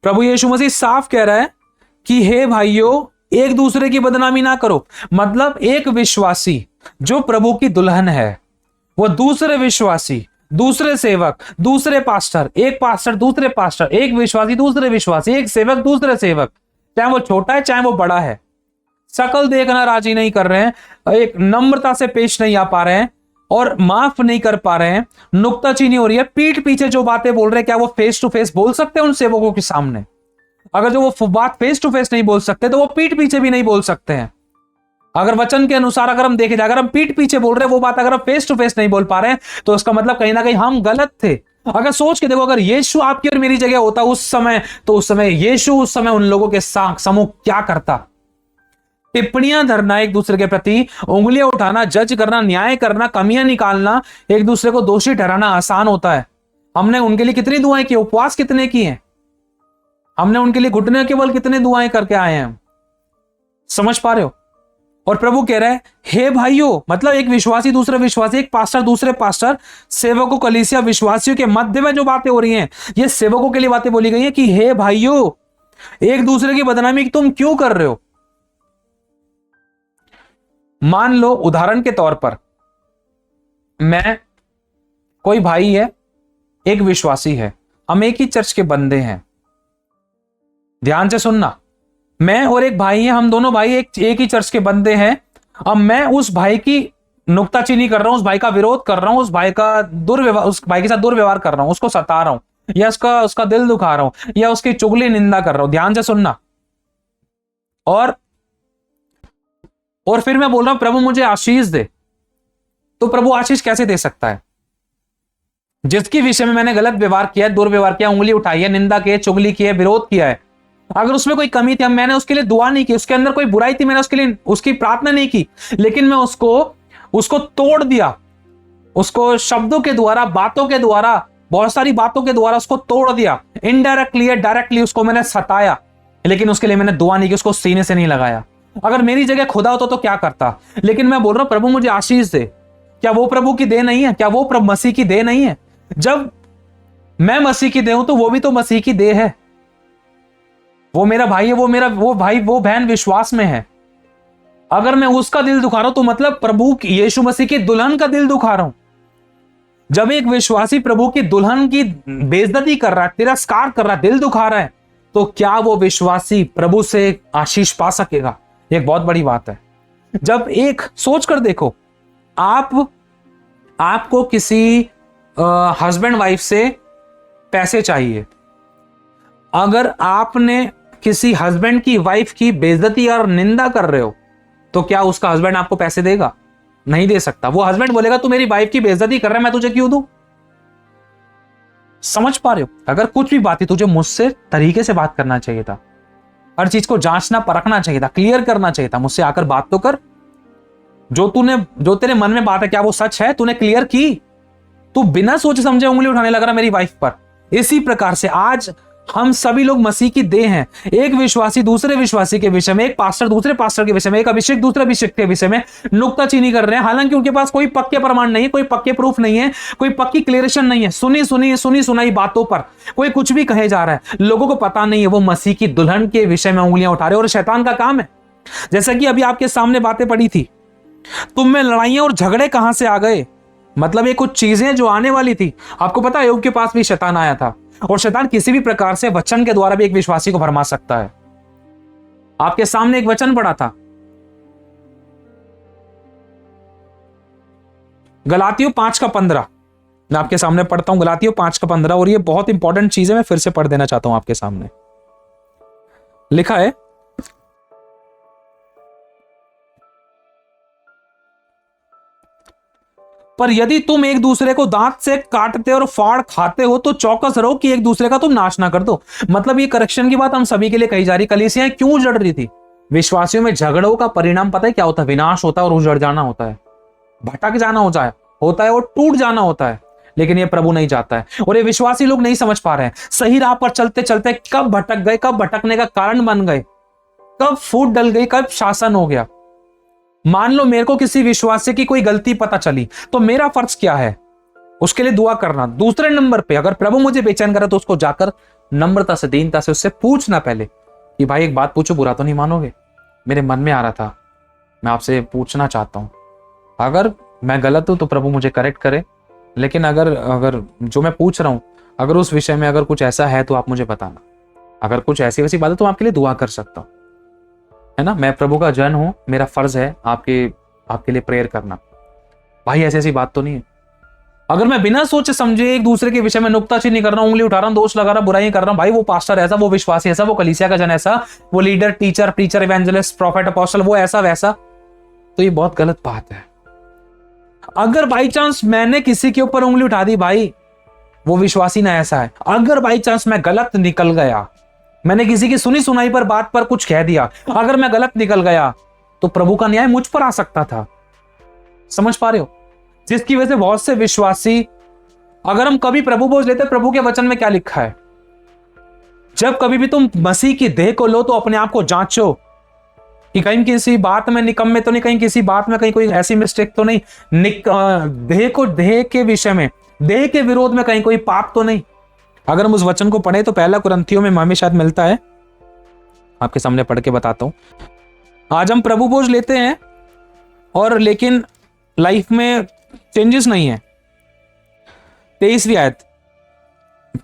प्रभु यीशु मसीह साफ कह रहा है कि हे भाइयों, एक दूसरे की बदनामी ना करो। मतलब एक विश्वासी जो प्रभु की दुल्हन है, वो दूसरे विश्वासी, दूसरे सेवक, दूसरे पास्टर, एक पास्टर दूसरे पास्टर, एक विश्वासी दूसरे विश्वासी, एक सेवक दूसरे सेवक, चाहे वो छोटा है चाहे वो बड़ा है, शकल देखना राजी नहीं कर रहे हैं, एक नम्रता से पेश नहीं आ पा रहे हैं और माफ नहीं कर पा रहे हैं, नुक्ताचीनी हो रही है, पीठ पीछे जो बातें बोल रहे हैं, क्या वो फेस टू फेस बोल सकते हैं उन सेवकों के सामने? अगर जो वो बात फेस टू फेस नहीं बोल सकते तो वो पीठ पीछे भी नहीं बोल सकते हैं। अगर वचन के अनुसार अगर हम देखे जाए, अगर हम पीठ पीछे बोल रहे हैं वो बात, अगर हम फेस टू फेस नहीं बोल पा रहे हैं, तो उसका मतलब कहीं ना कहीं हम गलत थे। अगर सोच के देखो, अगर यीशु आपकी और मेरी जगह होता उस समय, तो उस समय यीशु उस समय उन लोगों के समूह क्या करता? टिप्पणियां धरना, एक दूसरे के प्रति उंगलियां उठाना, जज करना, न्याय करना, कमियां निकालना, एक दूसरे को दोषी ठहराना आसान होता है। हमने उनके लिए कितनी दुआएं की, उपवास कितने किए हैं, हमने उनके लिए घुटने के बल कितने दुआएं करके आए हैं। समझ पा रहे हो? और प्रभु कह रहा है हे भाइयों, मतलब एक विश्वासी दूसरे विश्वासी, एक पास्टर दूसरे पास्टर, सेवकों, कलीसिया, विश्वासियों के मध्य में जो बातें हो रही हैं, ये सेवकों के लिए बातें बोली गई हैं कि हे भाइयों, एक दूसरे की बदनामी तुम क्यों कर रहे हो? मान लो उदाहरण के तौर पर, मैं, कोई भाई है, एक विश्वासी है, हम एक ही चर्च के बंदे हैं। ध्यान से सुनना, मैं और एक भाई है, हम दोनों भाई एक ही चर्च के बंदे हैं। अब मैं उस भाई की नुक्ताचीनी कर रहा हूं, उस भाई का विरोध कर रहा हूं, उस भाई का दुर्व्यवहार, उस भाई के साथ दुर्व्यवहार कर रहा हूं, उसको सता रहा हूं, या उसका दिल दुखा रहा हूं, या उसकी चुगली निंदा कर रहा हूं। ध्यान से सुनना। और फिर मैं बोल रहा हूं प्रभु मुझे आशीष दे। तो प्रभु आशीष कैसे दे सकता है? जिसके विषय में मैंने गलत व्यवहार किया, दुर्व्यवहार किया, उंगली उठाई है, निंदा की है, चुगली की है, विरोध किया है, अगर उसमें कोई कमी थी, मैंने उसके लिए दुआ नहीं की, उसके अंदर कोई बुराई थी, मैंने उसके लिए उसकी प्रार्थना नहीं की, लेकिन मैं उसको तोड़ दिया, उसको शब्दों के द्वारा, बातों के द्वारा, बहुत सारी बातों के द्वारा उसको तोड़ दिया, इनडायरेक्टली या डायरेक्टली उसको मैंने सताया, लेकिन उसके लिए मैंने दुआ नहीं की, उसको सीने से नहीं लगाया। अगर मेरी जगह खुदा होता तो क्या करता? लेकिन मैं बोल रहा हूं प्रभु मुझे आशीष दे। क्या वो प्रभु की देह नहीं है? क्या वो प्रभु मसीह की देह नहीं है? जब मैं मसीह की देह हूं तो वो भी तो मसीह की देह है। वो मेरा भाई है, वो भाई वो बहन विश्वास में है। अगर मैं उसका दिल दुखा रहा हूं तो मतलब प्रभु यीशु मसीह की दुल्हन का दिल दुखा रहा हूं। जब एक विश्वासी प्रभु की दुल्हन की बेइज्जती कर रहा है, तिरस्कार कर रहा है, दिल दुखा रहा है, तो क्या वो विश्वासी प्रभु से आशीष पा सकेगा? एक बहुत बड़ी बात है। जब एक सोच कर देखो, आपको किसी हस्बैंड वाइफ से पैसे चाहिए, अगर आपने किसी हस्बैंड की वाइफ की बेइज्जती और निंदा कर रहे हो, तो क्या उसका हस्बैंड आपको पैसे देगा? नहीं दे सकता। वो हस्बैंड बोलेगा तू मेरी वाइफ की बेइज्जती कर रहा है, मैं तुझे क्यों दूं? समझ पा रहे हो? अगर कुछ भी बात है, तुझे मुझसे तरीके से बात करना चाहिए था, हर चीज को जांचना परखना चाहिए था, क्लियर करना चाहिए था, मुझसे आकर बात तो कर। जो तेरे मन में बात है, क्या वो सच है? तूने क्लियर की? तू बिना सोचे समझे उंगली उठाने लग रहा मेरी वाइफ पर। इसी प्रकार से आज हम सभी लोग मसीह की देह हैं। एक विश्वासी दूसरे विश्वासी के विषय में, एक पास्टर दूसरे पास्टर के विषय में, एक अभिषेक दूसरे अभिषेक के विषय में नुक्ताचीनी कर रहे हैं, हालांकि उनके पास कोई पक्के प्रमाण नहीं है, कोई पक्के प्रूफ नहीं है, कोई पक्की क्लियरेशन नहीं है। सुनी सुनाई बातों पर कोई कुछ भी कहे जा रहा है, लोगों को पता नहीं है वो मसीह की दुल्हन के विषय में उंगलियां उठा रहे और शैतान का काम है। जैसा कि अभी आपके सामने बातें पड़ी थी, तुम में लड़ाइयां और झगड़े कहां से आ गए? मतलब ये कुछ चीजें जो आने वाली थी। आपको पता है योग के पास भी शैतान आया था, और शैतान किसी भी प्रकार से वचन के द्वारा भी एक विश्वासी को भरमा सकता है। आपके सामने एक वचन पड़ा था, गलातियों 5:15। मैं आपके सामने पढ़ता हूं, गलातियों 5:15, और ये बहुत इंपॉर्टेंट चीज है, मैं फिर से पढ़ देना चाहता हूं आपके सामने। लिखा है, पर यदि तुम एक दूसरे को दांत से काटते और फाड़ खाते हो तो चौकस रहो कि एक दूसरे का तुम नाश ना कर दो। मतलब ये करेक्शन की बात हम सभी के लिए कही जा रही। कलीसियां क्यों उजड़ रही थी? विश्वासियों में झगड़ों का परिणाम पता है क्या होता है? विनाश होता है और उजड़ जाना होता है, भटक जाना होता है और टूट जाना होता है। लेकिन ये प्रभु नहीं चाहता है, और ये विश्वासी लोग नहीं समझ पा रहे हैं। सही राह पर चलते चलते कब भटक गए, कब भटकने का कारण बन गए, कब फूट डल गई, कब शासन हो गया। मान लो मेरे को किसी विश्वासी की कोई गलती पता चली, तो मेरा फर्ज क्या है? उसके लिए दुआ करना। दूसरे नंबर पे, अगर प्रभु मुझे बेचैन करे तो उसको जाकर नम्रता से, दीनता से उससे पूछना पहले कि भाई एक बात पूछो, बुरा तो नहीं मानोगे? मेरे मन में आ रहा था, मैं आपसे पूछना चाहता हूं, अगर मैं गलत हूं तो प्रभु मुझे करेक्ट करे, लेकिन अगर अगर जो मैं पूछ रहा हूं, अगर उस विषय में अगर कुछ ऐसा है तो आप मुझे बताना। अगर कुछ ऐसी वैसी बात है तो आपके लिए दुआ कर सकता हूं, है ना? मैं प्रभु का जन हूं, मेरा फर्ज है आपके लिए प्रेयर करना। भाई ऐसी ऐसी बात तो नहीं है। अगर मैं बिना सोचे समझे एक दूसरे के विषय में नुक्ताचीनी नहीं कर रहा हूं, उंगली उठा रहा हूं, दोष लगा रहा हूं, बुराई कर रहा हूं, भाई वो पास्टर ऐसा, वो विश्वासी ऐसा, वो कलीसिया का जन ऐसा, वो leader, teacher, preacher, evangelist, profit, apostle वो ऐसा वैसा, तो ये बहुत गलत बात है। अगर बाई चांस मैंने किसी के ऊपर उंगली उठा दी, भाई वो विश्वासी ना ऐसा है। अगर बाई चांस मैं गलत निकल गया, मैंने किसी की सुनी सुनाई पर बात पर कुछ कह दिया, अगर मैं गलत निकल गया तो प्रभु का न्याय मुझ पर आ सकता था। समझ पा रहे हो? जिसकी वजह से बहुत से विश्वासी, अगर हम कभी प्रभु बोझ लेते, प्रभु के वचन में क्या लिखा है, जब कभी भी तुम मसीह की देह को लो तो अपने आप को जांचो कि कहीं किसी बात में निकम्मे तो नहीं, कहीं किसी बात में कहीं कोई ऐसी मिस्टेक तो नहीं, देह के विषय में, देह के विरोध में कहीं कोई पाप तो नहीं। अगर हम उस वचन को पढ़े तो पहला कुरिन्थियों में हमें शायद मिलता है, आपके सामने पढ़ के बताता हूं। आज हम प्रभु बोझ लेते हैं और लेकिन लाइफ में चेंजेस नहीं है। 23वीं आयत,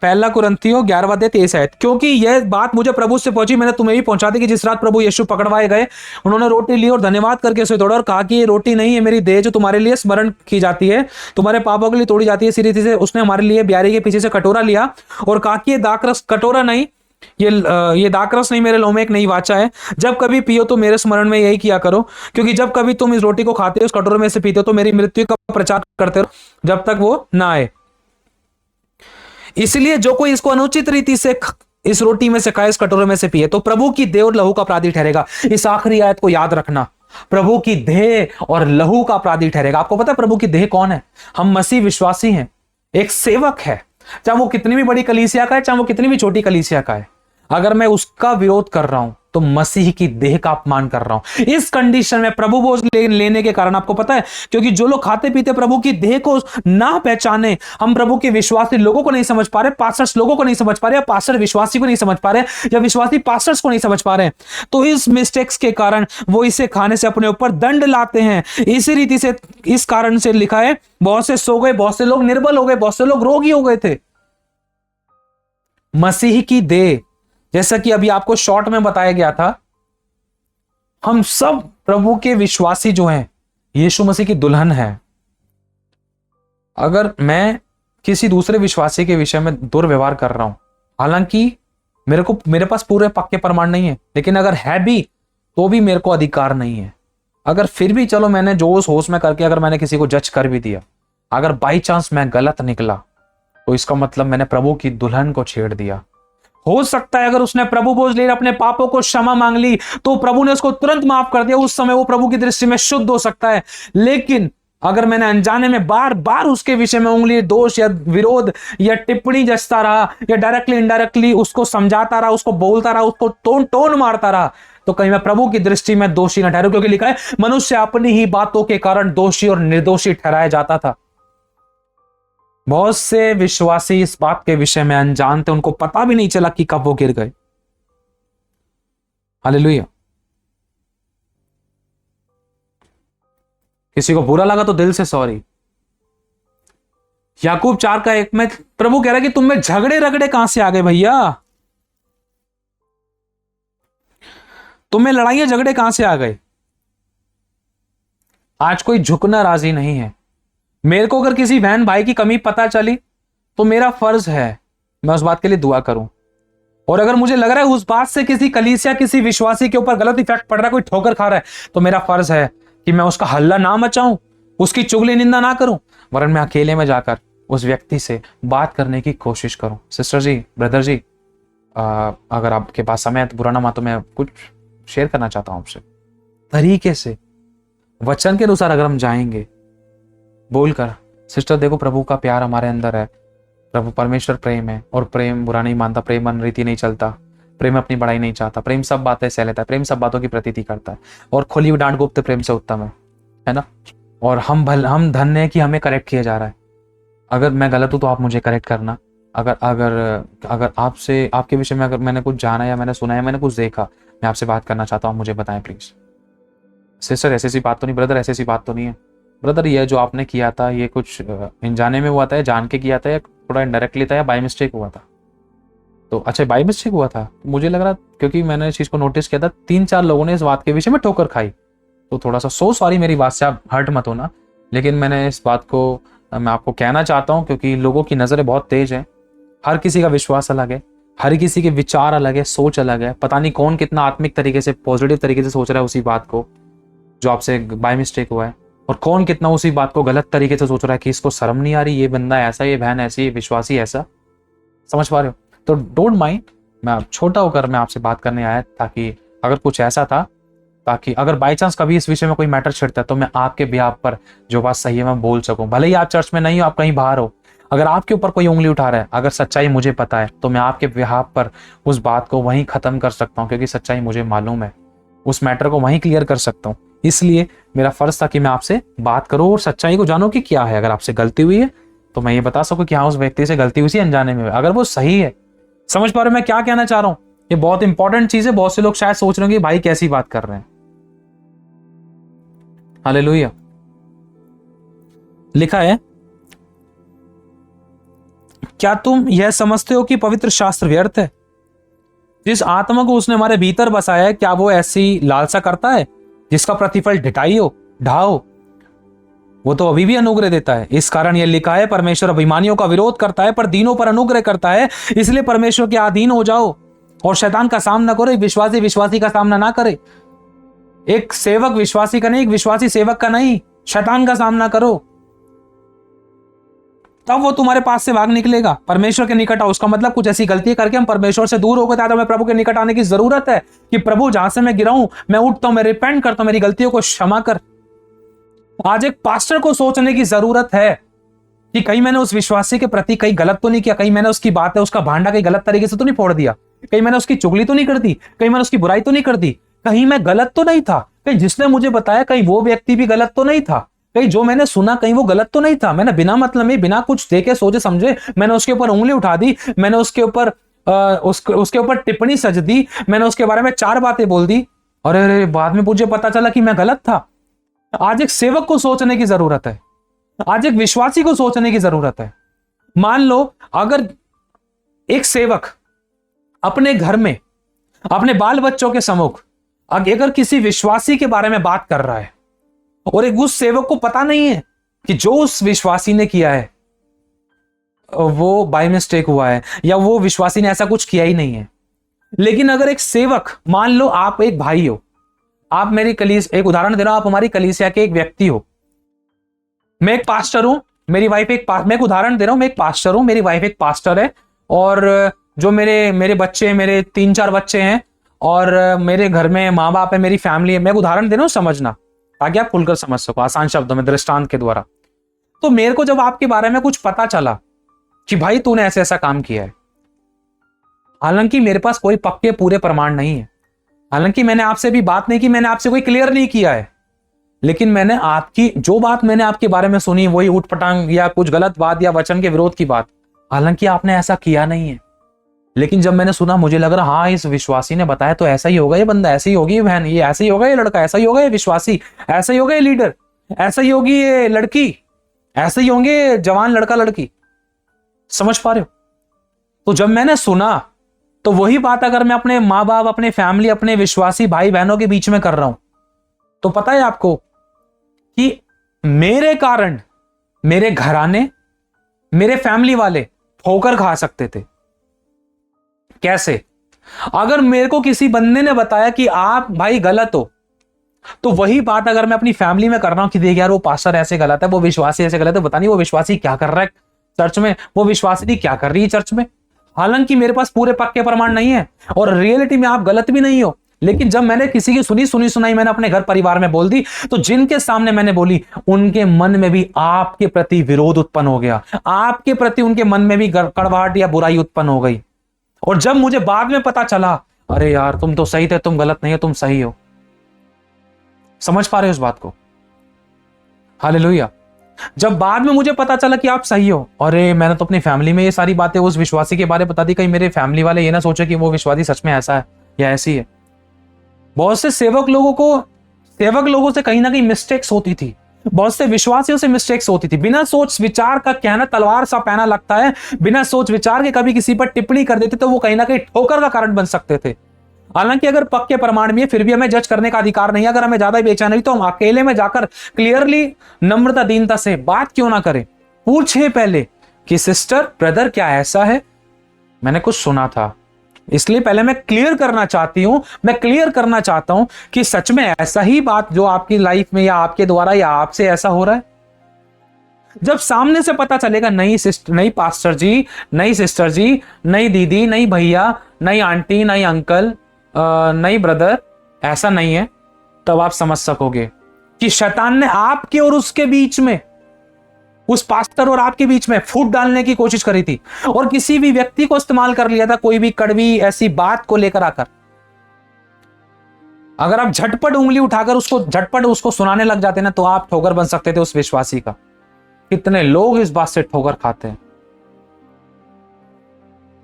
पहला कुरिन्थियों 11वां अध्याय 23 आयत, क्योंकि यह बात मुझे प्रभु से पहुंची, मैंने तुम्हें भी पहुंचा दी कि जिस रात प्रभु यीशु पकड़वाए गए, उन्होंने रोटी ली और धन्यवाद करके उसे तोड़ा और कहा कि ये रोटी नहीं है मेरी देह जो तुम्हारे लिए स्मरण की जाती है, तुम्हारे पापों के लिए तोड़ी जाती है। इसी रीति से उसने हमारे लिए ब्यारी के पीछे से कटोरा लिया और कहा कि ये दाखरस, कटोरा नहीं, ये दाखरस नहीं, मेरे लहू में एक नई वाचा है, जब कभी पियो तो मेरे स्मरण में यही किया करो, क्योंकि जब कभी तुम इस रोटी को खाते हो, इस कटोरे में से पीते हो, तो मेरी मृत्यु का प्रचार करते हो जब तक वो ना आए। इसलिए जो कोई इसको अनुचित रीति से इस रोटी में से खाए, इस कटोरे में से पिए, तो प्रभु की देह और लहू का अपराधी ठहरेगा। इस आखिरी आयत को याद रखना, प्रभु की देह और लहू का अपराधी ठहरेगा। आपको पता है प्रभु की देह कौन है? हम मसीह विश्वासी हैं, एक सेवक है, चाहे वो कितनी भी बड़ी कलीसिया का है, चाहे वो कितनी भी छोटी कलीसिया का है। अगर मैं उसका विरोध कर रहा हूं तो मसीह की देह का अपमान कर रहा हूं। इस कंडीशन में प्रभु बोझ लेने के कारण, आपको पता है, क्योंकि जो लोग खाते पीते प्रभु की देह को ना पहचाने, हम प्रभु के विश्वासी लोगों को नहीं समझ पा रहे, पास्टर्स लोगों को नहीं समझ पा रहे, या पास्टर विश्वासी को नहीं समझ पा रहे, या विश्वासी पास्टर्स को नहीं समझ पा रहे, तो इस मिस्टेक्स के कारण वो इसे खाने से अपने ऊपर दंड लाते हैं। इसी रीति से, इस कारण से लिखा है, बहुत से सो गए, बहुत से लोग निर्बल हो गए, बहुत से लोग रोगी हो गए थे। मसीह की देह, जैसा कि अभी आपको शॉर्ट में बताया गया था, हम सब प्रभु के विश्वासी जो हैं, यीशु मसीह की दुल्हन है। अगर मैं किसी दूसरे विश्वासी के विषय में दुर्व्यवहार कर रहा हूं, हालांकि मेरे पास पूरे पक्के प्रमाण नहीं है, लेकिन अगर है भी तो भी मेरे को अधिकार नहीं है। अगर फिर भी चलो मैंने जोश होश में करके अगर मैंने किसी को जज कर भी दिया, अगर बाई चांस मैं गलत निकला, तो इसका मतलब मैंने प्रभु की दुल्हन को छेड़ दिया। हो सकता है अगर उसने प्रभु बोझ ले अपने पापों को क्षमा मांग ली तो प्रभु ने उसको तुरंत माफ कर दिया, उस समय वो प्रभु की दृष्टि में शुद्ध हो सकता है। लेकिन अगर मैंने अनजाने में बार बार उसके विषय में उंगली, दोष या विरोध या टिप्पणी जचता रहा, या डायरेक्टली इनडायरेक्टली उसको समझाता रहा, उसको बोलता रहा, उसको टोन मारता रहा, तो कहीं मैं प्रभु की दृष्टि में दोषी न ठहरू। क्योंकि लिखा है, मनुष्य अपनी ही बातों के कारण दोषी और निर्दोषी ठहराया जाता था। बहुत से विश्वासी इस बात के विषय में अनजान थे, उनको पता भी नहीं चला कि कब वो गिर गए। हालेलुया। किसी को बुरा लगा तो दिल से सॉरी। याकूब 4:1 में प्रभु कह रहा है कि तुम में झगड़े रगड़े कहां से आ गए भैया? तुम्हें लड़ाइयां झगड़े कहां से आ गए? आज कोई झुकना राजी नहीं है। मेरे को अगर किसी बहन भाई की कमी पता चली तो मेरा फर्ज है मैं उस बात के लिए दुआ करूं, और अगर मुझे लग रहा है उस बात से किसी कलीसिया, किसी विश्वासी के ऊपर गलत इफेक्ट पड़ रहा है, कोई ठोकर खा रहा है, तो मेरा फर्ज है कि मैं उसका हल्ला ना मचाऊं, उसकी चुगली निंदा ना करूं, वरन मैं अकेले में जाकर उस व्यक्ति से बात करने की कोशिश करूं। सिस्टर जी, ब्रदर जी, अगर आपके पास समय है तो बुरा ना मान, तो मैं कुछ शेयर करना चाहता हूं आपसे। तरीके से वचन के अनुसार अगर हम जाएंगे, बोलकर, सिस्टर देखो प्रभु का प्यार हमारे अंदर है, प्रभु परमेश्वर प्रेम है, और प्रेम बुरा नहीं मानता, प्रेम अनरीति नहीं चलता, प्रेम अपनी बड़ाई नहीं चाहता, प्रेम सब बातें सह लेता है, प्रेम सब बातों की प्रतीति करता है, और खुली हुई डांट गुप्त प्रेम से उत्तम है ना। और हम धन्य है कि हमें करेक्ट किया जा रहा है। अगर मैं गलत हूं तो आप मुझे करेक्ट करना, अगर अगर अगर आपसे आपके विषय में अगर मैंने कुछ जाना या मैंने सुना या मैंने कुछ देखा, मैं आपसे बात करना चाहता हूँ, मुझे बताएं प्लीज। सिस्टर ऐसी सी बात तो नहीं, ब्रदर ऐसी सी बात तो नहीं है। ब्रदर ये जो आपने किया था ये कुछ अनजाने में हुआ था या जान के किया था या थोड़ा इनडायरेक्टली था या बाय मिस्टेक हुआ था? तो अच्छा बाय मिस्टेक हुआ था, मुझे लग रहा, क्योंकि मैंने इस चीज को नोटिस किया था 3-4 लोगों ने इस बात के विषय में ठोकर खाई। तो थोड़ा सा सॉरी, मेरी बात से आप हर्ट मत होना, लेकिन मैंने इस बात को मैं आपको कहना चाहता हूँ क्योंकि लोगों की नजरें बहुत तेज हैं। हर किसी का विश्वास अलग है, हर किसी के विचार अलग है, सोच अलग है। पता नहीं कौन कितना आत्मिक तरीके से पॉजिटिव तरीके से सोच रहा है उसी बात को जो आपसे बाय मिस्टेक हुआ है, और कौन कितना उसी बात को गलत तरीके से सोच रहा है कि इसको शर्म नहीं आ रही, ये बंदा ऐसा, ये बहन ऐसी, ये विश्वासी ऐसा। समझ पा रहे हो? तो डोंट माइंड, मैं छोटा होकर मैं आपसे बात करने आया ताकि अगर कुछ ऐसा था, ताकि अगर बाई चांस कभी इस विषय में कोई मैटर छिड़ता है तो मैं आपके बिहाफ पर जो बात सही है मैं बोल सकूं। भले ही आप चर्च में नहीं हो, आप कहीं बाहर हो, अगर आपके ऊपर कोई उंगली उठा रहा है, अगर सच्चाई मुझे पता है तो मैं आपके बिहाफ पर उस बात को वहीं खत्म कर सकता हूं, क्योंकि सच्चाई मुझे मालूम है, उस मैटर को वहीं क्लियर कर सकता हूं। इसलिए मेरा फर्ज था कि मैं आपसे बात करूं और सच्चाई को जानो कि क्या है। अगर आपसे गलती हुई है तो मैं ये बता सकूं कि हाँ उस व्यक्ति से गलती हुई, अनजाने में, अगर वो सही है। समझ पा रहे हो मैं क्या कहना चाह रहा हूं? ये बहुत इंपॉर्टेंट चीज है। बहुत से लोग शायद सोच रहे होंगे भाई कैसी बात कर रहे हैं। हालेलुया। लिखा है, क्या तुम यह समझते हो कि पवित्र शास्त्र व्यर्थ है? जिस आत्मा को उसने हमारे भीतर बसाया है, क्या वो ऐसी लालसा करता है जिसका प्रतिफल ढाओ? वो तो अभी भी अनुग्रह देता है। इस कारण यह लिखा है, परमेश्वर अभिमानियों का विरोध करता है पर दीनों पर अनुग्रह करता है। इसलिए परमेश्वर के अधीन हो जाओ और शैतान का सामना करो। एक विश्वासी का सामना ना करे। एक सेवक विश्वासी का नहीं, एक विश्वासी सेवक का नहीं, शैतान का सामना करो, तब वो तुम्हारे पास से भाग निकलेगा। परमेश्वर के निकट आओ, उसका मतलब कुछ ऐसी गलती करके हम परमेश्वर से दूर हो गए, तो हमें प्रभु के निकट आने की जरूरत है कि प्रभु जहां से मैं गिरा हूं, मैं उठता हूं, मैं रिपेंट करता हूं, मेरी गलतियों को क्षमा कर। आज एक पास्टर को सोचने की जरूरत है कि कहीं मैंने उस विश्वासी के प्रति कहीं गलत तो नहीं किया, कहीं मैंने उसकी बात है, उसका भांडा कहीं गलत तरीके से तो नहीं फोड़ दिया, कहीं मैंने उसकी चुगली तो नहीं कर दी, कहीं मैंने उसकी बुराई तो नहीं कर दी, कहीं मैं गलत तो नहीं था, कहीं जिसने मुझे बताया कहीं वो व्यक्ति भी गलत तो नहीं था, कहीं जो मैंने सुना कहीं वो गलत तो नहीं था। मैंने बिना मतलब में, बिना कुछ देखे सोचे समझे मैंने उसके ऊपर उंगली उठा दी, मैंने उसके ऊपर उसके ऊपर टिप्पणी सज दी, मैंने उसके बारे में 4 बातें बोल दी, और अरे बाद में मुझे पता चला कि मैं गलत था। आज एक सेवक को सोचने की जरूरत है, आज एक विश्वासी को सोचने की जरूरत है। मान लो अगर एक सेवक अपने घर में अपने बाल बच्चों के सम्मुख अगर किसी विश्वासी के बारे में बात कर रहा है और एक उस सेवक को पता नहीं है कि जो उस विश्वासी ने किया है वो बाय मिस्टेक हुआ है या वो विश्वासी ने ऐसा कुछ किया ही नहीं है, लेकिन अगर एक सेवक, मान लो आप एक भाई हो, आप मेरी एक उदाहरण दे रहा हूं, आप हमारी कलीसिया के एक व्यक्ति हो, मैं एक पास्टर हूं, मेरी वाइफ मैं एक उदाहरण दे रहा हूं, मैं एक पास्टर हूं, मेरी वाइफ एक पास्टर है, और जो मेरे बच्चे, मेरे 3-4 बच्चे हैं, और मेरे घर में माँ बाप है, मेरी फैमिली है। मैं एक उदाहरण दे रहा हूं, समझना, ताकि आप खुलकर समझ सको आसान शब्दों में, दृष्टांत के द्वारा। तो मेरे को जब आपके बारे में कुछ पता चला कि भाई तूने ऐसे ऐसा काम किया है, हालांकि मेरे पास कोई पक्के पूरे प्रमाण नहीं है, हालांकि मैंने आपसे भी बात नहीं की, मैंने आपसे कोई क्लियर नहीं किया है, लेकिन मैंने आपकी जो बात मैंने आपके बारे में सुनी वही उठपटांग या कुछ गलत बात या वचन के विरोध की बात, हालांकि आपने ऐसा किया नहीं है, लेकिन जब मैंने सुना मुझे लग रहा हाँ इस विश्वासी ने बताया तो ऐसा ही होगा, ये बंदा ऐसी ही होगी, ये बहन ये ऐसा ही होगा, ये लड़का ऐसा ही होगा, ये विश्वासी ऐसा ही होगा, ये लीडर ऐसा ही होगी, ये लड़की ऐसे ही होंगे, जवान लड़का लड़की। समझ पा रहे हो? तो जब मैंने सुना तो वही बात अगर मैं अपने माँ बाप, अपने फैमिली, अपने विश्वासी भाई बहनों के बीच में कर रहा हूं, तो पता है आपको कि मेरे कारण मेरे घराने, मेरे फैमिली वाले ठोकर खा सकते थे। कैसे? अगर मेरे को किसी बंदे ने बताया कि आप भाई गलत हो, तो वही बात अगर मैं अपनी फैमिली में कर रहा हूं कि देख यार वो पास्टर ऐसे गलत है, वो विश्वासी ऐसे गलत है, पता नहीं वो विश्वासी क्या कर रहा है चर्च में, वो विश्वासी क्या कर रही है चर्च में, हालांकि मेरे पास पूरे पक्के प्रमाण नहीं है और रियलिटी में आप गलत भी नहीं हो, लेकिन जब मैंने किसी की सुनाई मैंने अपने घर परिवार में बोल दी, तो जिनके सामने मैंने बोली उनके मन में भी आपके प्रति विरोध उत्पन्न हो गया, आपके प्रति उनके मन में भी कड़वाहट या बुराई उत्पन्न हो गई। और जब मुझे बाद में पता चला अरे यार तुम तो सही थे, तुम गलत नहीं हो, तुम सही हो। समझ पा रहे हो उस बात को? हालेलुया। जब बाद में मुझे पता चला कि आप सही हो, अरे मैंने तो अपनी फैमिली में ये सारी बातें उस विश्वासी के बारे में बता दी, कहीं मेरे फैमिली वाले ये ना सोचे कि वो विश्वासी सच में ऐसा है या ऐसी है। बहुत से सेवक लोगों से कहीं ना कहीं मिस्टेक्स होती थी, बहुत से विश्वासियों से मिस्टेक्स होती थी। बिना सोच विचार का कहना तलवार सा पैना लगता है, बिना सोच विचार के कभी किसी पर टिप्पणी कर देते तो वो कहीं ना कहीं ठोकर का कारण बन सकते थे। हालांकि अगर पक्के प्रमाण में, फिर भी हमें जज करने का अधिकार नहीं है। अगर हमें ज्यादा बेचैन हुई तो हम अकेले में जाकर क्लियरली नम्रता दीनता से बात क्यों ना करें, पूछे पहले कि सिस्टर ब्रदर क्या ऐसा है, मैंने कुछ सुना था, इसलिए पहले मैं क्लियर करना चाहता हूं कि सच में ऐसा ही बात जो आपकी लाइफ में या आपके द्वारा या आपसे ऐसा हो रहा है। जब सामने से पता चलेगा नहीं सिस्टर, नहीं पास्टर जी, नहीं सिस्टर जी, नहीं दीदी, नहीं भैया, नहीं आंटी, नहीं अंकल, नहीं ब्रदर, ऐसा नहीं है, तब आप समझ सकोगे कि शैतान ने आपके और उसके बीच में, उस पास्टर और आपके बीच में फूट डालने की कोशिश करी थी और किसी भी व्यक्ति को इस्तेमाल कर लिया था कोई भी कड़वी ऐसी बात को लेकर आकर। अगर आप झटपट उंगली उठाकर उसको सुनाने लग जाते ना तो आप ठोकर बन सकते थे उस विश्वासी का। कितने लोग इस बात से ठोकर खाते हैं।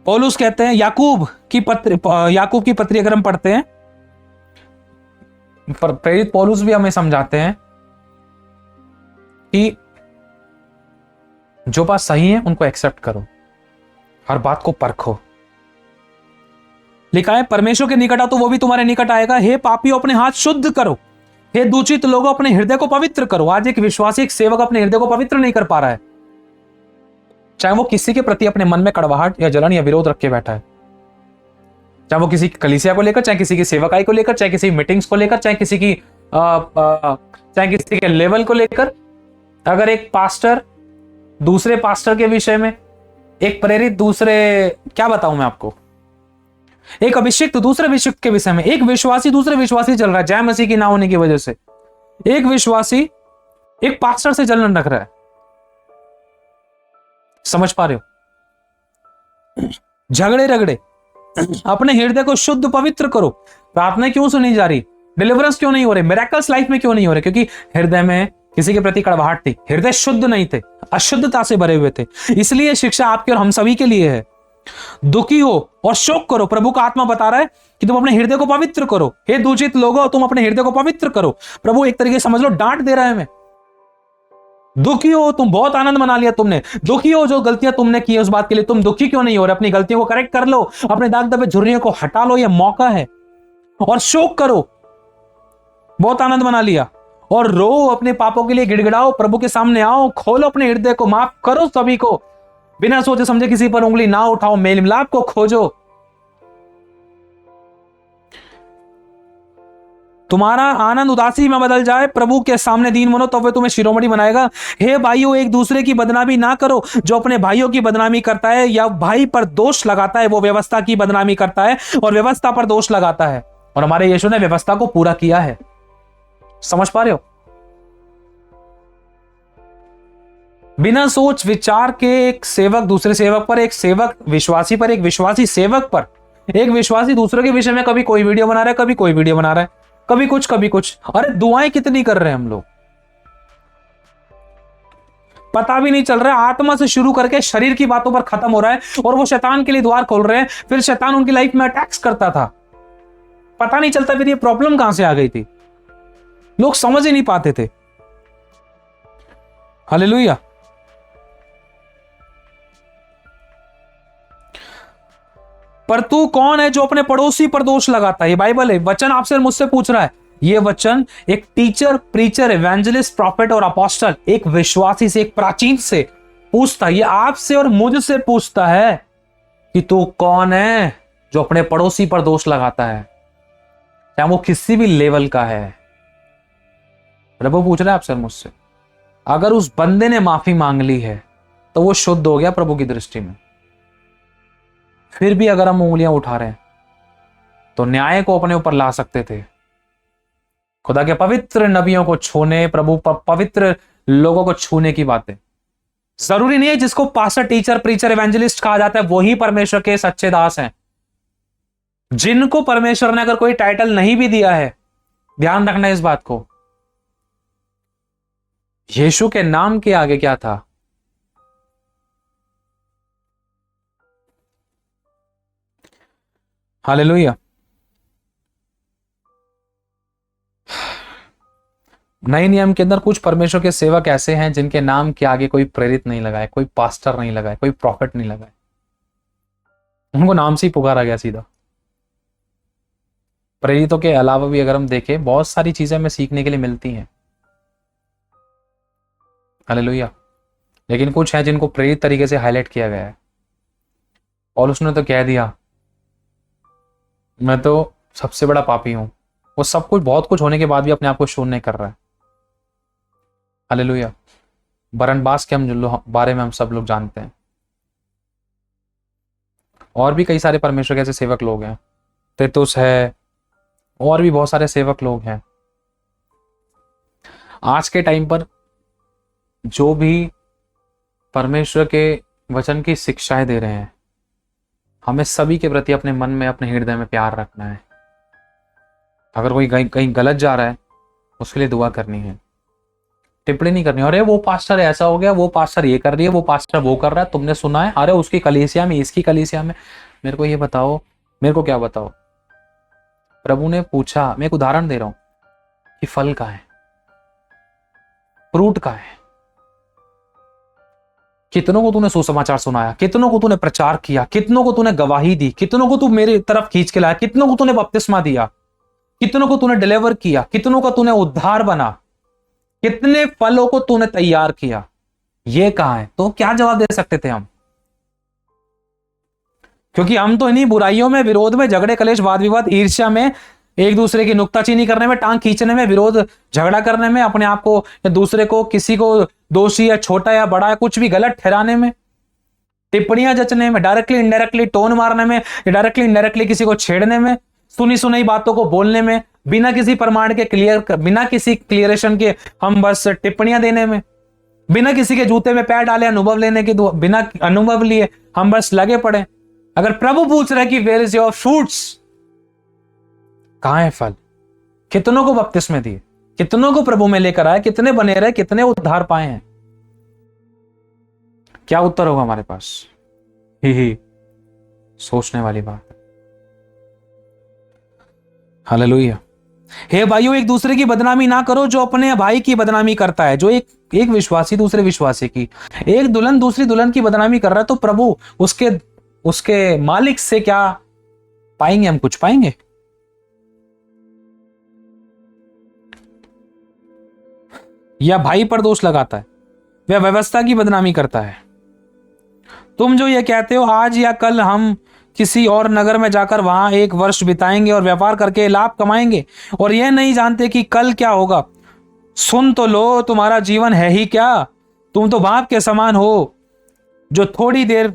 पौलुस कहते हैं, याकूब की पत्री अगर हम पढ़ते हैं, प्रेरित पौलुस भी हमें समझाते हैं कि जो बात सही है उनको एक्सेप्ट करो, हर बात को परखो। लिखा है, परमेश्वर के निकट आओ तो वो भी तुम्हारे निकट आएगा। हे पापियों अपने हाथ शुद्ध करो, हे दूषित लोगों अपने हृदय को पवित्र करो। आज एक विश्वासी, एक सेवक अपने हृदय को पवित्र नहीं कर पा रहा है, चाहे वो किसी के प्रति अपने मन में कड़वाहट या जलन या विरोध रख के बैठा है, चाहे वो किसी कलीसिया को लेकर, चाहे किसी की सेवकाई को लेकर, चाहे किसी मीटिंग्स को लेकर, चाहे किसी के लेवल को लेकर। अगर एक पास्टर दूसरे पास्टर के विषय में, एक प्रेरित दूसरे, क्या बताऊं मैं आपको, एक अभिषिक्त दूसरे अभिषिक्त के विषय में, एक विश्वासी दूसरे विश्वासी चल रहा है, जय मसीह की ना होने की वजह से एक विश्वासी एक पास्टर से जलन रख रहा है। समझ पा रहे हो? झगड़े रगड़े, अपने हृदय को शुद्ध पवित्र करो। प्रार्थना क्यों सुनी जा रही, डिलीवरेंस क्यों नहीं हो रहे, मिरेकल्स लाइफ में क्यों नहीं हो रहे? क्योंकि हृदय में किसी के प्रति कड़वाहट थी, हृदय शुद्ध नहीं थे, अशुद्धता से भरे हुए थे। इसलिए शिक्षा आपके और हम सभी के लिए है। दुखी हो और शोक करो, प्रभु का आत्मा बता रहा है कि तुम अपने हृदय को पवित्र करो। हे दूषित लोगों, तुम अपने हृदय को पवित्र करो। प्रभु एक तरीके से समझ लो डांट दे रहा है हमें। दुखी हो, तुम बहुत आनंद मना लिया तुमने। दुखी हो, जो गलतियां तुमने की उस बात के लिए तुम दुखी क्यों नहीं हो रहे? अपनी गलतियों को करेक्ट कर लो, अपने दाग दबे झुर्रियों को हटा लो, यह मौका है। और शोक करो, बहुत आनंद मना लिया, और रो, अपने पापों के लिए गिड़गिड़ाओ, प्रभु के सामने आओ, खोलो अपने हृदय को, माफ करो सभी को, बिना सोचे समझे किसी पर उंगली ना उठाओ, मेल मिलाप को खोजो। तुम्हारा आनंद उदासी में बदल जाए, प्रभु के सामने दीन बनो, तो वह तुम्हें शिरोमणि बनाएगा। हे भाइयों, एक दूसरे की बदनामी ना करो। जो अपने भाइयों की बदनामी करता है या भाई पर दोष लगाता है, वो व्यवस्था की बदनामी करता है और व्यवस्था पर दोष लगाता है। और हमारे यीशु ने व्यवस्था को पूरा किया है। समझ पा रहे हो? बिना सोच विचार के एक सेवक दूसरे सेवक पर, एक सेवक विश्वासी पर, एक विश्वासी सेवक पर, एक विश्वासी दूसरे के विषय में कभी कोई वीडियो बना रहा है, कभी कोई वीडियो बना रहा है, कभी कुछ कभी कुछ। अरे दुआएं कितनी कर रहे हैं हम लोग, पता भी नहीं चल रहा है। आत्मा से शुरू करके शरीर की बातों पर खत्म हो रहा है और वो शैतान के लिए द्वार खोल रहे हैं। फिर शैतान उनकी लाइफ में अटैक्स करता था, पता नहीं चलता फिर ये प्रॉब्लम कहां से आ गई थी, लोग समझ ही नहीं पाते थे। हालेलुया। पर तू कौन है जो अपने पड़ोसी पर दोष लगाता है? ये बाइबल है, वचन आपसे मुझसे पूछ रहा है। ये वचन एक टीचर, प्रीचर, एवेंजलिस्ट, प्रॉफिट और अपोस्टल, एक विश्वासी से, एक प्राचीन से पूछता है। ये आपसे और मुझसे पूछता है कि तू कौन है जो अपने पड़ोसी पर दोष लगाता है, चाहे वो किसी भी लेवल का है। प्रभु पूछ रहा है आपसे और मुझसे। अगर उस बंदे ने माफी मांग ली है तो वो शुद्ध हो गया प्रभु की दृष्टि में। फिर भी अगर हम उंगलियां उठा रहे हैं तो न्याय को अपने ऊपर ला सकते थे। खुदा के पवित्र नबियों को छूने, प्रभु पवित्र लोगों को छूने की बातें। जरूरी नहीं है जिसको पास्टर, टीचर, प्रीचर, एवेंजलिस्ट कहा जाता है वही परमेश्वर के सच्चे दास हैं। जिनको परमेश्वर ने अगर कोई टाइटल नहीं भी दिया है, ध्यान रखना इस बात को, यीशु के नाम के आगे क्या था? हालेलुया। नए नियम के अंदर कुछ परमेश्वर के सेवक ऐसे हैं जिनके नाम के आगे कोई प्रेरित नहीं लगाए, कोई पास्टर नहीं लगाए, कोई प्रॉफिट नहीं लगाए, उनको नाम से ही पुकारा गया सीधा। प्रेरितों के अलावा भी अगर हम देखें, बहुत सारी चीजें हमें सीखने के लिए मिलती हैं। हालेलुया। लेकिन कुछ है जिनको प्रेरित तरीके से हाईलाइट किया गया है, और उसने तो कह दिया मैं तो सबसे बड़ा पापी हूं। वो सब कुछ, बहुत कुछ होने के बाद भी अपने आप को शो नहीं कर रहा है। हालेलुया। बरनबास के बारे में हम सब लोग जानते हैं, और भी कई सारे परमेश्वर के ऐसे सेवक लोग हैं, तीतुस है, और भी बहुत सारे सेवक लोग हैं। आज के टाइम पर जो भी परमेश्वर के वचन की शिक्षाएं दे रहे हैं, हमें सभी के प्रति अपने मन में, अपने हृदय में प्यार रखना है। अगर कोई कहीं गलत जा रहा है, उसके लिए दुआ करनी है, टिप्पणी नहीं करनी। अरे वो पास्टर ऐसा हो गया, वो पास्टर ये कर रही है, वो पास्टर वो कर रहा है, तुमने सुना है? अरे उसकी कलीसिया में, इसकी कलीसिया में। मेरे को ये बताओ, मेरे को क्या बताओ? प्रभु ने पूछा, मैं एक उदाहरण दे रहा हूं, कि फल का है, फ्रूट का है। कितनों को तूने सुसमाचार सुनाया, कितनों को तूने प्रचार किया, कितनों को तूने गवाही दी, कितनों को तू मेरी तरफ खींच के लाया, कितनों को तूने बपतिस्मा दिया, कितनों को तूने डिलीवर किया, कितनों का तूने उद्धार बना, कितने फलों को तूने तैयार किया? ये कहां है? तो क्या जवाब दे सकते थे हम? क्योंकि हम तो इन्हीं बुराइयों में, विरोध में, झगड़े कलेश वाद विवाद ईर्ष्या में, एक दूसरे की नुक्ताचीनी करने में, टांग खींचने में, विरोध झगड़ा करने में, अपने आप को या दूसरे को, किसी को दोषी या छोटा या बड़ा या कुछ भी गलत ठहराने में, टिप्पणियां जचने में, डायरेक्टली इनडायरेक्टली टोन मारने में, डायरेक्टली इनडायरेक्टली किसी को छेड़ने में, सुनी सुनाई बातों को बोलने में, बिना किसी प्रमाण के बिना किसी क्लियरेशन के हम बस टिप्पणियां देने में, बिना किसी के जूते में पैर डाले अनुभव लेने के, बिना अनुभव लिए हम बस लगे पड़े। अगर प्रभु पूछ रहे कि वेयर इज योर फ्रूट्स, कहां है फल? कितनों को बपतिस्मे दिए, कितनों को प्रभु में लेकर आए, कितने बने रहे, कितने उद्धार पाए हैं? क्या उत्तर होगा हमारे पास? ही सोचने वाली बात है। हालेलुया। हे भाइयों, एक दूसरे की बदनामी ना करो। जो अपने भाई की बदनामी करता है, जो एक विश्वासी दूसरे विश्वासी की, एक दुल्हन दूसरी दुल्हन की बदनामी कर रहा है, तो प्रभु उसके उसके मालिक से क्या पाएंगे? हम कुछ पाएंगे? या भाई पर दोष लगाता है, वह व्यवस्था की बदनामी करता है। तुम जो ये कहते हो आज या कल हम किसी और नगर में जाकर वहां एक वर्ष बिताएंगे और व्यापार करके लाभ कमाएंगे, और यह नहीं जानते कि कल क्या होगा। सुन तो लो, तुम्हारा जीवन है ही क्या? तुम तो भाप के समान हो, जो थोड़ी देर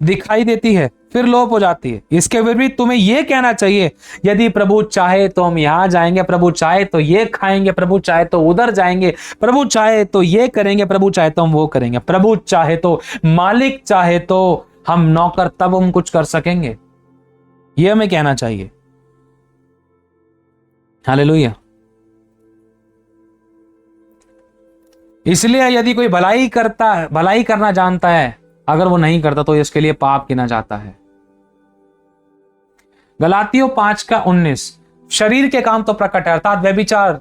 दिखाई देती है फिर लोप हो जाती है। इसके विपरीत तुम्हें यह कहना चाहिए, यदि प्रभु चाहे तो हम यहां जाएंगे, प्रभु चाहे तो ये खाएंगे, प्रभु चाहे तो उधर जाएंगे, प्रभु चाहे तो ये करेंगे, प्रभु चाहे तो हम वो करेंगे, प्रभु चाहे तो, मालिक चाहे तो हम नौकर, तब हम कुछ कर सकेंगे। यह हमें कहना चाहिए। हालेलुया। इसलिए यदि कोई भलाई करना जानता है, अगर वो नहीं करता तो इसके लिए पाप गिना जाता है। गलातियों 5:19, शरीर के काम तो प्रकट है, अर्थात व्यभिचार,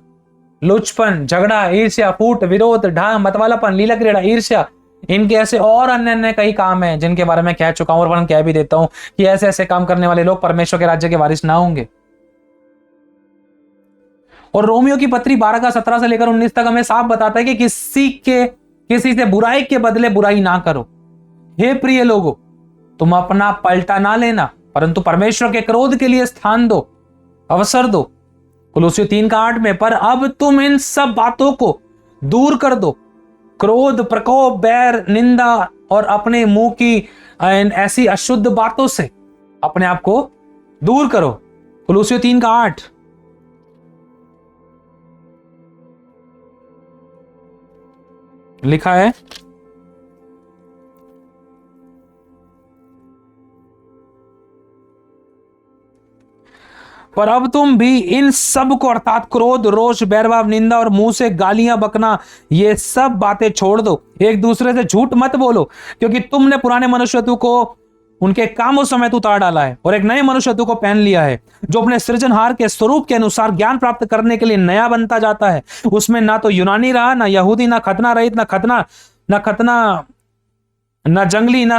लुचपन, झगड़ा, ईर्ष्या, फूट, विरोध, ढांग, मतवालापन, लीला क्रीड़ा, ईर्ष्या, इनके ऐसे और अन्य अन्य कई काम हैं जिनके बारे में कह चुका हूं, और वर्णन कह भी देता हूं कि ऐसे ऐसे काम करने वाले लोग परमेश्वर के राज्य के वारिस ना होंगे। और रोमियो की पत्री 12:17 से लेकर 19 तक हमें साफ बताता है कि किसी से बुराई के बदले बुराई ना करो। हे प्रिय लोगों, तुम अपना पलटा ना लेना, परंतु परमेश्वर के क्रोध के लिए स्थान दो, अवसर दो। कुलुस्सियों 3:8 में, पर अब तुम इन सब बातों को दूर कर दो, क्रोध, प्रकोप, बैर, निंदा और अपने मुंह की ऐसी अशुद्ध बातों से अपने आप को दूर करो। कुलुस्सियों 3:8 लिखा है। पर अब तुम भी इन सब को अर्थात क्रोध, रोष, बैरभाव, निंदा और मुंह से गालियां बकना, ये सब बातें छोड़ दो। एक दूसरे से झूठ मत बोलो, क्योंकि तुमने पुराने मनुष्यत्व को उनके कामों समेत उतार डाला है और एक नए मनुष्यत्व को पहन लिया है, जो अपने सृजनहार के स्वरूप के अनुसार ज्ञान प्राप्त करने के लिए नया बनता जाता है। उसमें ना तो यूनानी रहा, ना यहूदी, ना खतना रहित, ना जंगली, ना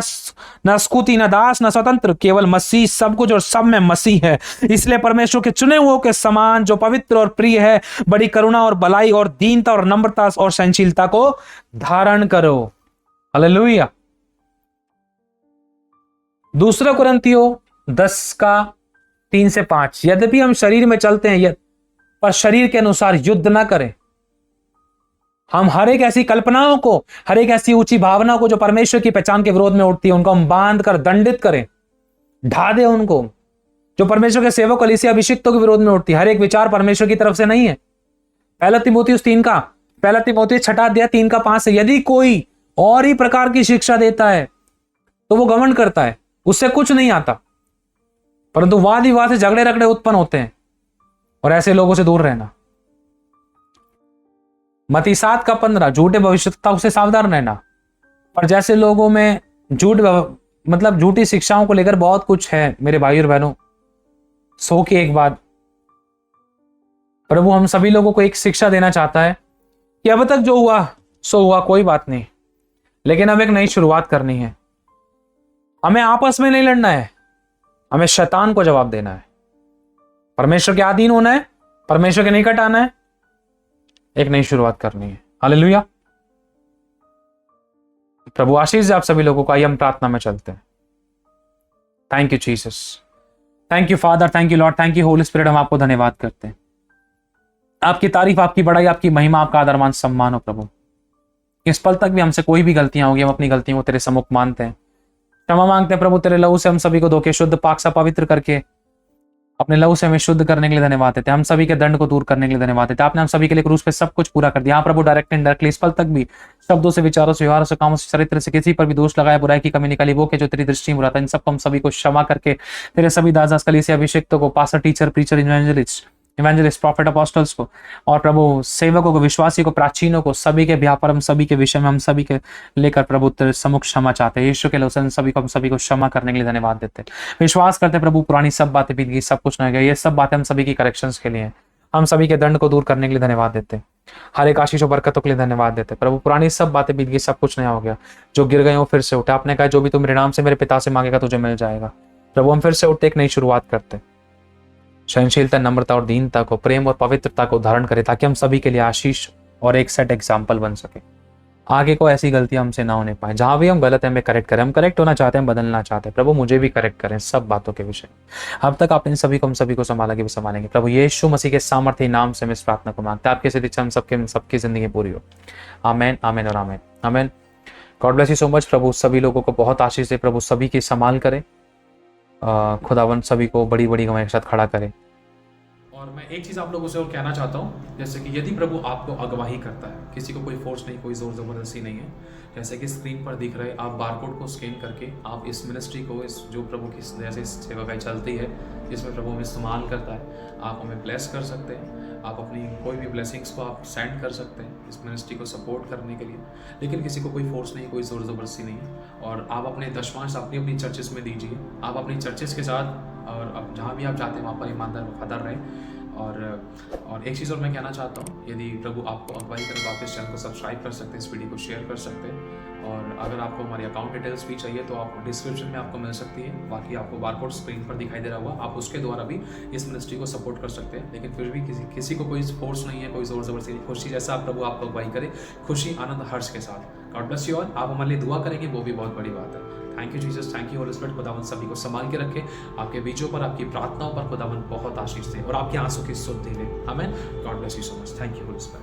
स्कूती, ना दास, ना स्वतंत्र, केवल मसीह सब कुछ और सब में मसीह है। इसलिए परमेश्वर के चुने हुओं के समान जो पवित्र और प्रिय है, बड़ी करुणा और भलाई और दीनता और नम्रता और सहनशीलता को धारण करो। हालेलुया। दूसरा कुरिन्थियों 10:3-5, यद्यपि हम शरीर में चलते हैं पर शरीर के अनुसार युद्ध ना करें। हम हर एक ऐसी कल्पनाओं को, हर एक ऐसी ऊंची भावना को जो परमेश्वर की पहचान के विरोध में उठती है, उनको हम बांध कर दंडित करें, ढा दे उनको। जो परमेश्वर के सेवक कलीसिया अभिषिक्तों के विरोध में उठती है, हर एक विचार परमेश्वर की तरफ से नहीं है। पहला तीमुथियुस 3:5 से, यदि कोई और ही प्रकार की शिक्षा देता है तो वो घमंड करता है, उससे कुछ नहीं आता, परंतु वाद विवाद से झगड़े रगड़े उत्पन्न होते हैं, और ऐसे लोगों से दूर रहना। मत्ती 7:15, झूठे भविष्यवक्ताओं से सावधान रहना। पर जैसे लोगों में झूठी शिक्षाओं को लेकर बहुत कुछ है मेरे भाई और बहनों, 100 की एक बात, प्रभु हम सभी लोगों को एक शिक्षा देना चाहता है कि अब तक जो हुआ सो हुआ, कोई बात नहीं, लेकिन अब एक नई शुरुआत करनी है। हमें आपस में नहीं लड़ना है, हमें शैतान को जवाब देना है, परमेश्वर के अधीन होना है, परमेश्वर के निकट आना है, एक नई शुरुआत करनी है। हालेलुया। प्रभु आशीष दे आप सभी लोगों को। आइए हम प्रार्थना में चलते हैं। Thank you Jesus, thank you father, thank you Lord, thank you Holi spirit. हम आपको धन्यवाद करते हैं, आपकी तारीफ, आपकी बड़ाई, आपकी महिमा, आपका आदर मान सम्मान हो प्रभु। इस पल तक भी हमसे कोई भी गलतियां होगी, हम अपनी गलतियों को तेरे सम्मुख मानते हैं, क्षमा मांगते हैं प्रभु। तेरे लहू से हम सभी को धो के शुद्ध, पाक सा, पवित्र करके अपने लहू से हमें शुद्ध करने के लिए धन्यवाद देते हैं। हम सभी के दंड को दूर करने के लिए धन्यवाद देते हैं। आपने हम सभी के लिए क्रूस पे सब कुछ पूरा कर दिया। हाँ प्रभु, डायरेक्ट एंड डायरेक्टली इस पल तक भी शब्दों से, विचारों से, व्यवहारों से, कामों से, चरित्र से किसी पर भी दोष लगाया, बुराई की कमी निकाली, वो के जो तेरी दृष्टि में बुरा था, इन सबको हम सभी को क्षमा करके तेरे सभी दास कलीसिया अभिषेक्तों को, pastor, teacher, preacher, evangelist, profit, apostles को, और प्रभु सेवकों को, विश्वासी को, प्राचीनों को, सभी के ब्याह पर हम सभी के विषय में हम सभी के लेकर प्रभु तेरे सम्मुख क्षमा चाहते हैं। यीशु के लोसन सभी को, हम सभी को क्षमा करने के लिए धन्यवाद देते हैं। विश्वास करते प्रभु पुरानी सब बातें बीत गई, सब कुछ नहीं गया, ये सब बातें हम सभी की करेक्शंस के लिए, हम सभी के दंड को दूर करने के लिए धन्यवाद देते हैं। हर एक आशीष और बरकतों के लिए धन्यवाद देते हैं प्रभु। पुरानी सब बातें बीत गई, सब कुछ नया हो गया, जो गिर गए हो फिर से उठे। आपने कहा जो भी तू मेरे नाम से मेरे पिता से मांगेगा तुझे मिल जाएगा। प्रभु हम फिर से उठे, एक नई शुरुआत करते, सहनशीलता, नम्रता और दीनता को, प्रेम और पवित्रता को धारण करें, ताकि हम सभी के लिए आशीष और एक सेट एग्जाम्पल बन सके। आगे को ऐसी गलतियां हमसे ना होने पाए। जहां भी हम गलत है हमें करेक्ट करें, हम करेक्ट होना चाहते हैं, बदलना चाहते हैं प्रभु, मुझे भी करेक्ट करें सब बातों के विषय। अब तक आपने सभी को, हम सभी को संभालेंगे, संभालेंगे प्रभु। यीशु मसीह के सामर्थ्य नाम से मैं इस प्रार्थना को मांगता है, आपके सिद्ध इच्छा हम सबकी जिंदगी पूरी हो। आमेन, आमेन और amen, amen. God bless you so much प्रभु। सभी लोगों को बहुत आशीष दे प्रभु, सभी की संभाल करें, खुदावंद सभी को बड़ी बड़ी गवाही के साथ खड़ा करे। और मैं एक चीज़ आप लोगों से और कहना चाहता हूँ, जैसे कि यदि प्रभु आपको अगवाही करता है, किसी को कोई फोर्स नहीं, कोई ज़ोर ज़बरदस्ती नहीं है, जैसे कि स्क्रीन पर दिख रहे, आप बारकोड को स्कैन करके आप इस मिनिस्ट्री को, इस जो प्रभु की जैसे सेवकाई चलती है, जिसमें प्रभु हमें इस्तेमाल करता है, आप हमें ब्लेस कर सकते हैं। आप अपनी कोई भी ब्लेसिंग्स को आप सेंड कर सकते हैं इस मिनिस्ट्री को सपोर्ट करने के लिए। लेकिन किसी को कोई फोर्स नहीं, कोई ज़ोर ज़बरदस्ती नहीं है। और आप अपने दशमांश अपनी अपनी चर्चेस में दीजिए, आप अपनी चर्चेस के साथ, और अब जहाँ भी आप जाते हैं वहाँ पर ईमानदार वफादार रहें। और एक चीज़ और मैं कहना चाहता हूँ, यदि प्रभु आपको अगवाई करे तो आप इस चैनल को सब्सक्राइब कर सकते हैं, इस वीडियो को शेयर कर सकते हैं। और अगर आपको हमारी अकाउंट डिटेल्स भी चाहिए तो आप डिस्क्रिप्शन में आपको मिल सकती है। बाकी आपको बारकोड स्क्रीन पर दिखाई दे रहा होगा, आप उसके द्वारा भी इस मिनिस्ट्री को सपोर्ट कर सकते हैं। लेकिन फिर भी किसी को कोई फोर्स नहीं है, कोई ज़ोर ज़बरदस्ती नहीं, खुशी जैसा आप प्रभु आपको अगवाई करे, खुशी, आनंद, हर्ष के साथ। God bless you all. आप हमारे लिए दुआ करेंगे, वो भी बहुत बड़ी बात है। Thank you Jesus, thank you Holi spirit. खुदावन सभी को संभाल के रखे, आपके बीचों पर, आपकी प्रार्थनाओं पर खुदावन बहुत आशीष दे, और आपके आंसू की शुद्धि दे। आमीन। God bless you so much. Thank you Holi spirit.